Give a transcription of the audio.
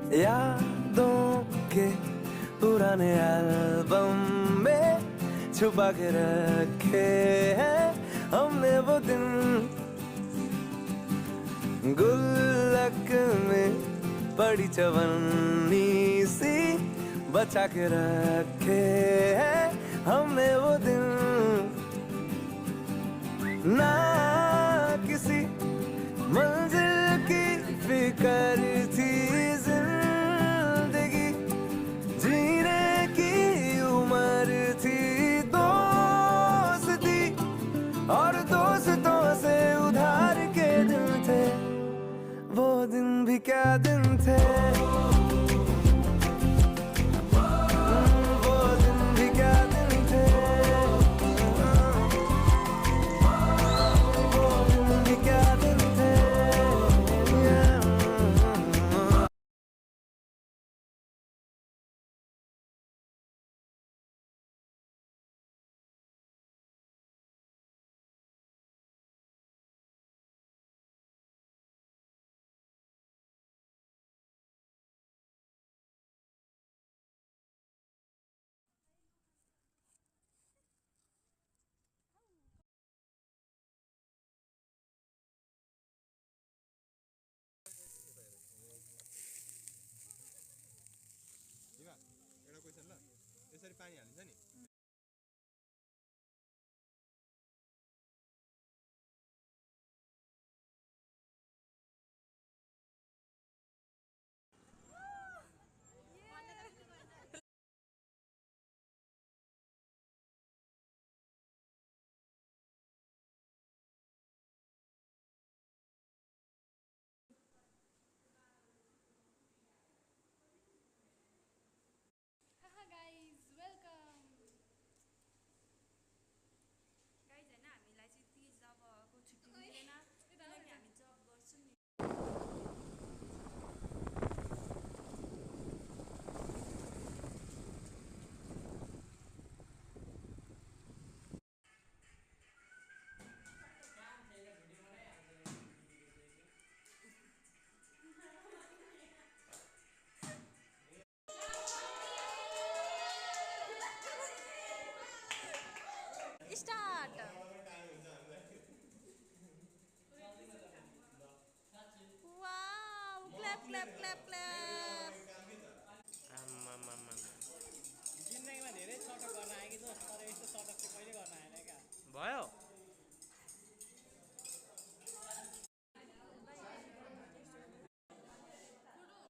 यादों के पुराने एल्बम में छुपा के रखे हैं हमने वो दिन, गुल्लक में पड़ी चवन्नी सी बचा के रखे हैं हमने वो दिन। ना किसी मंजिल की फिकर थी जिंदगी, जीने की उम्र थी दोस्ती और दोस्तों से उधार के दिन थे, वो दिन भी क्या दिन थे, वो दिन भी क्या दिन थे, वो दिन भी क्या दिन थे। एउटा क्वेसन ल, यसरी पानी हालिन्छ नि। guys, welcome. Guys, हैन हामीलाई चाहिँ तीज अबको छुट्टी मिलेन किनकि हामी जब गर्छौं नि। Start. Wow! Clap, clap, clap, clap. जिन्दगीमा धेरै सटक गर्न आएकी छौ तर यस्तो सटक चाहिँ कहिले गर्न आएन क्या भयो।